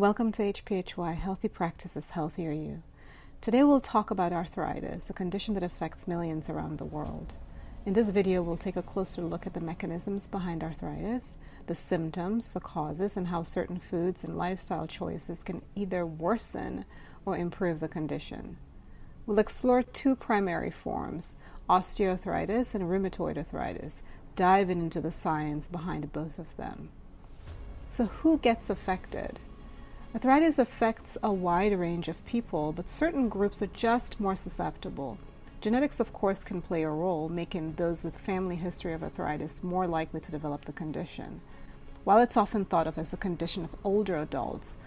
Welcome to HPHY, Healthy Practices, Healthier You. Today we'll talk about arthritis, a condition that affects millions around the world. In this video, we'll take a closer look at the mechanisms behind arthritis, the symptoms, the causes, and how certain foods and lifestyle choices can either worsen or improve the condition. We'll explore two primary forms, osteoarthritis and rheumatoid arthritis, diving into the science behind both of them. So who gets affected? Arthritis affects a wide range of people, but certain groups are just more susceptible. Genetics, of course, can play a role, making those with family history of arthritis more likely to develop the condition. While it's often thought of as a condition of older adults,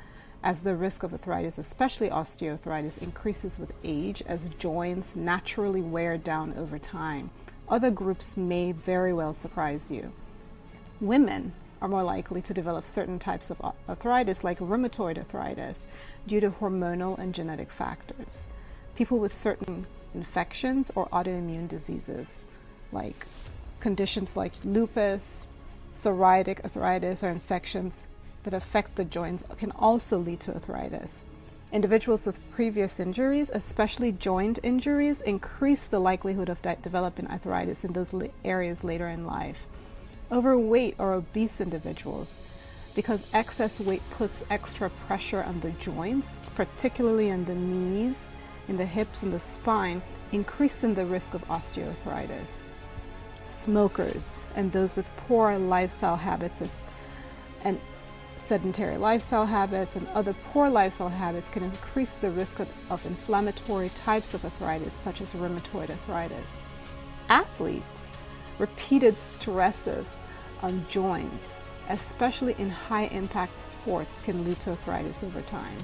as the risk of arthritis, especially osteoarthritis, increases with age as joints naturally wear down over time, other groups may very well surprise you. Women are more likely to develop certain types of arthritis like rheumatoid arthritis due to hormonal and genetic factors. People with certain infections or autoimmune diseases like conditions like lupus, psoriatic arthritis, or infections that affect the joints can also lead to arthritis. Individuals with previous injuries, especially joint injuries, increase the likelihood of developing arthritis in those areas later in life. Overweight or obese individuals, because excess weight puts extra pressure on the joints, particularly on the knees, in the hips and the spine, increasing the risk of osteoarthritis. Smokers and those with poor lifestyle habits and sedentary lifestyle habits and other poor lifestyle habits can increase the risk of inflammatory types of arthritis, such as rheumatoid arthritis. Athletes, repeated stresses on joints, especially in high-impact sports, can lead to arthritis over time.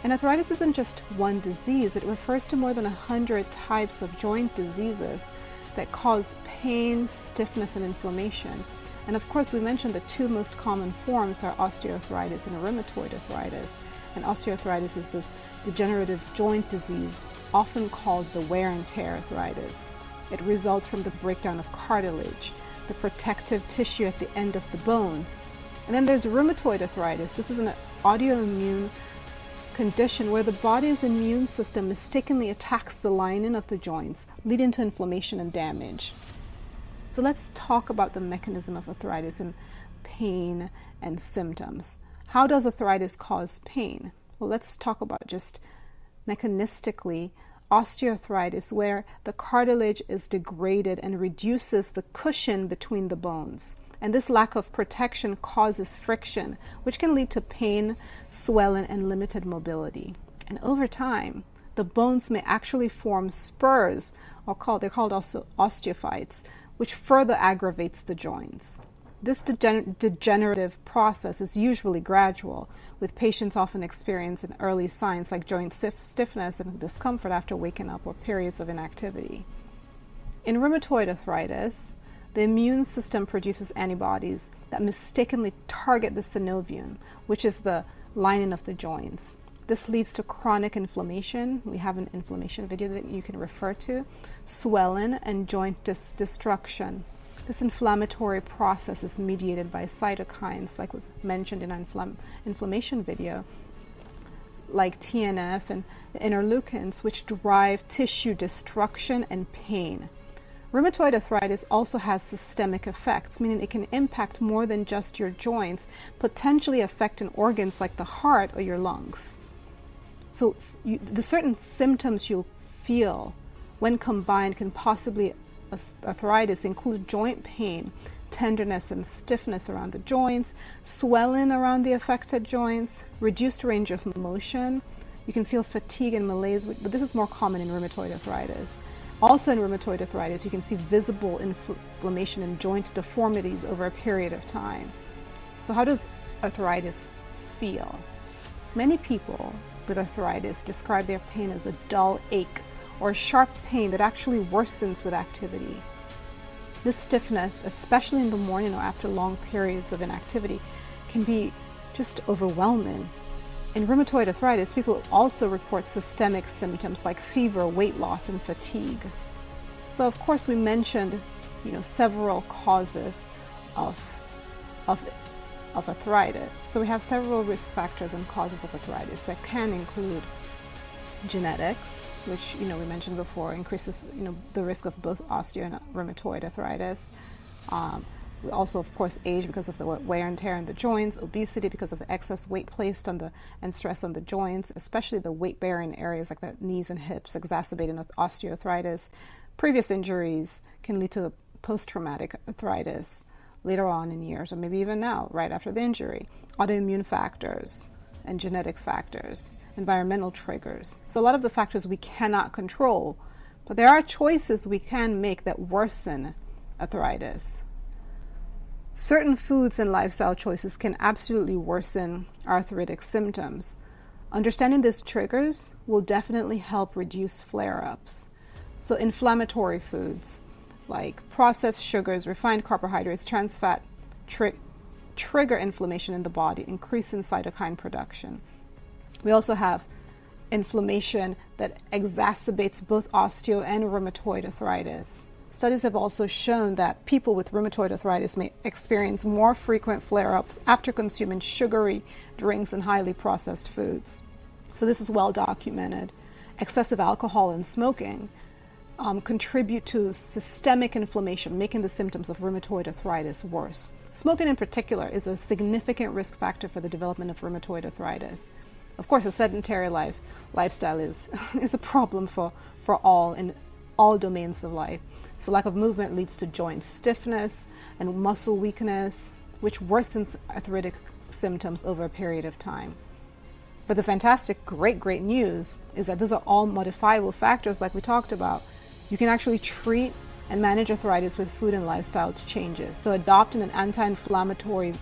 And arthritis isn't just one disease. It refers to more than 100 types of joint diseases that cause pain, stiffness, and inflammation. And of course, we mentioned the two most common forms are osteoarthritis and rheumatoid arthritis. And osteoarthritis is this degenerative joint disease, often called the wear and tear arthritis. It results from the breakdown of cartilage, the protective tissue at the end of the bones. And then there's rheumatoid arthritis. This is an autoimmune condition where the body's immune system mistakenly attacks the lining of the joints, leading to inflammation and damage. So let's talk about the mechanism of arthritis and pain and symptoms. How does arthritis cause pain? Well, let's talk about just mechanistically osteoarthritis, where the cartilage is degraded and reduces the cushion between the bones. And this lack of protection causes friction, which can lead to pain, swelling, and limited mobility. And over time, the bones may actually form spurs, they're called also osteophytes, which further aggravates the joints. This degenerative process is usually gradual, with patients often experiencing early signs like joint stiffness and discomfort after waking up or periods of inactivity. In rheumatoid arthritis, the immune system produces antibodies that mistakenly target the synovium, which is the lining of the joints. This leads to chronic inflammation. We have an inflammation video that you can refer to, swelling, and joint destruction. This inflammatory process is mediated by cytokines, like was mentioned in our inflammation video, like TNF and interleukins, which drive tissue destruction and pain. Rheumatoid arthritis also has systemic effects, meaning it can impact more than just your joints, potentially affecting organs like the heart or your lungs. So the certain symptoms you'll feel when combined can possibly arthritis include joint pain, tenderness and stiffness around the joints, swelling around the affected joints, reduced range of motion. You can feel fatigue and malaise, but this is more common in rheumatoid arthritis. Also in rheumatoid arthritis, you can see visible inflammation and joint deformities over a period of time. So how does arthritis feel? Many people with arthritis describe their pain as a dull ache or sharp pain that actually worsens with activity. This stiffness, especially in the morning or after long periods of inactivity, can be just overwhelming. In rheumatoid arthritis, people also report systemic symptoms like fever, weight loss, and fatigue. So of course we mentioned, several causes of of arthritis. So we have several risk factors and causes of arthritis that can include genetics, which we mentioned before, increases the risk of both osteo and rheumatoid arthritis. We also, of course, age because of the wear and tear in the joints, obesity because of the excess weight placed on and stress on the joints, especially the weight-bearing areas like the knees and hips, exacerbating osteoarthritis. Previous injuries can lead to post-traumatic arthritis later on in years, or maybe even now, right after the injury. Autoimmune factors and genetic factors, environmental triggers. So a lot of the factors we cannot control, but there are choices we can make that worsen arthritis. Certain foods and lifestyle choices can absolutely worsen arthritic symptoms. Understanding these triggers will definitely help reduce flare-ups. So inflammatory foods like processed sugars, refined carbohydrates, trans fat trigger inflammation in the body, increasing cytokine production. We also have inflammation that exacerbates both osteo and rheumatoid arthritis. Studies have also shown that people with rheumatoid arthritis may experience more frequent flare-ups after consuming sugary drinks and highly processed foods. So this is well documented. Excessive alcohol and smoking contribute to systemic inflammation, making the symptoms of rheumatoid arthritis worse. Smoking in particular is a significant risk factor for the development of rheumatoid arthritis. Of course, a sedentary lifestyle is a problem for all in all domains of life. So lack of movement leads to joint stiffness and muscle weakness, which worsens arthritic symptoms over a period of time. But the fantastic, great news is that these are all modifiable factors like we talked about. You can actually treat and manage arthritis with food and lifestyle changes. So adopting an anti-inflammatory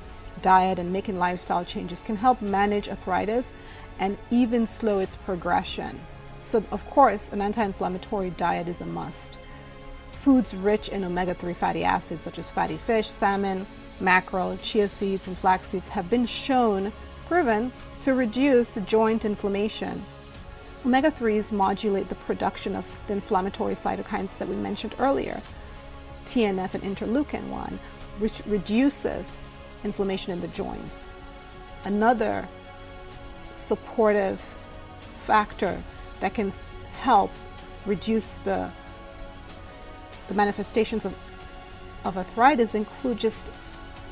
diet and making lifestyle changes can help manage arthritis and even slow its progression. So of course, an anti-inflammatory diet is a must. Foods rich in omega-3 fatty acids such as fatty fish, salmon, mackerel, chia seeds, and flax seeds have been proven to reduce joint inflammation. Omega-3s modulate the production of the inflammatory cytokines that we mentioned earlier, TNF and interleukin-1, which reduces inflammation in the joints. Another supportive factor that can help reduce the manifestations of arthritis include just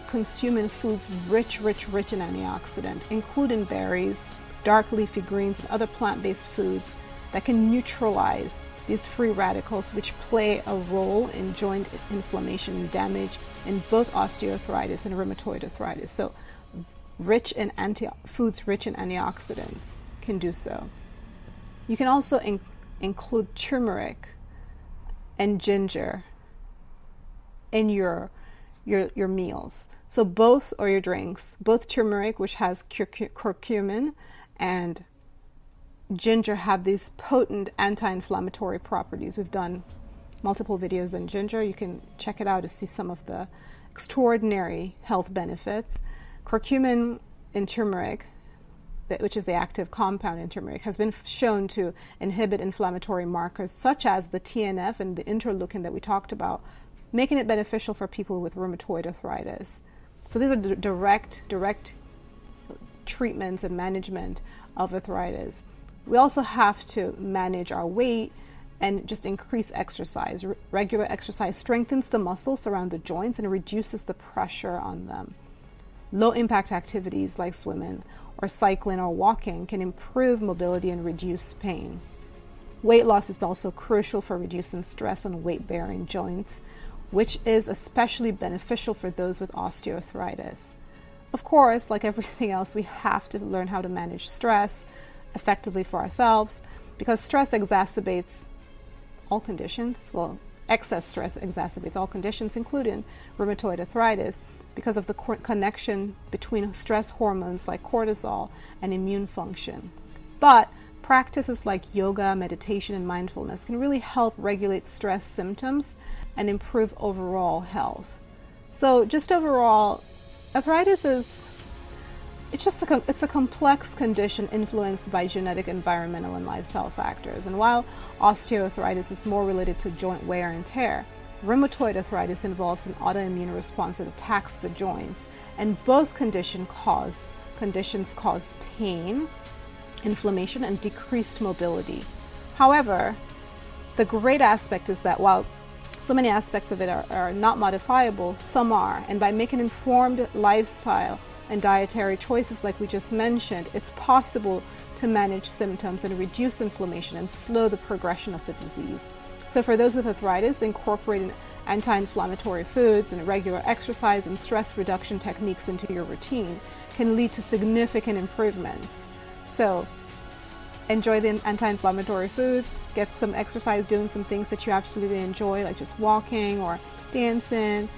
consuming foods rich in antioxidant, including berries, dark leafy greens, and other plant-based foods that can neutralize these free radicals, which play a role in joint inflammation and damage in both osteoarthritis and rheumatoid arthritis. So foods rich in antioxidants can do so. You can also include turmeric and ginger in your meals. So both, or your drinks, both turmeric, which has curcumin, and ginger have these potent anti-inflammatory properties. We've done multiple videos on ginger. You can check it out to see some of the extraordinary health benefits. Curcumin in turmeric, which is the active compound in turmeric, has been shown to inhibit inflammatory markers such as the TNF and the interleukin that we talked about, making it beneficial for people with rheumatoid arthritis. So these are direct treatments and management of arthritis. We also have to manage our weight and just increase exercise. Regular exercise strengthens the muscles around the joints and reduces the pressure on them. Low impact activities like swimming or cycling or walking can improve mobility and reduce pain. Weight loss is also crucial for reducing stress on weight-bearing joints, which is especially beneficial for those with osteoarthritis. Of course, like everything else, we have to learn how to manage stress effectively for ourselves, because stress exacerbates all conditions. Well, excess stress exacerbates all conditions, including rheumatoid arthritis, because of the connection between stress hormones like cortisol and immune function. But practices like yoga, meditation, and mindfulness can really help regulate stress symptoms and improve overall health. So just overall, arthritis it's a complex condition influenced by genetic, environmental, and lifestyle factors. And while osteoarthritis is more related to joint wear and tear, rheumatoid arthritis involves an autoimmune response that attacks the joints And both conditions cause pain, inflammation, and decreased mobility. However, the great aspect is that while so many aspects of it are not modifiable, some are. And by making informed lifestyle and dietary choices like we just mentioned, it's possible to manage symptoms and reduce inflammation and slow the progression of the disease. So for those with arthritis, incorporating anti-inflammatory foods and regular exercise and stress reduction techniques into your routine can lead to significant improvements. So enjoy the anti-inflammatory foods, get some exercise, doing some things that you absolutely enjoy, like just walking or dancing,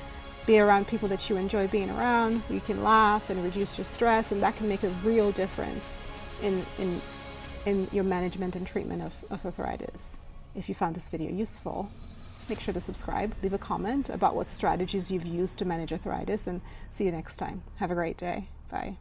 be around people that you enjoy being around, where you can laugh and reduce your stress, and that can make a real difference in your management and treatment of arthritis. If you found this video useful, make sure to subscribe, leave a comment about what strategies you've used to manage arthritis, and see you next time. Have a great day. Bye.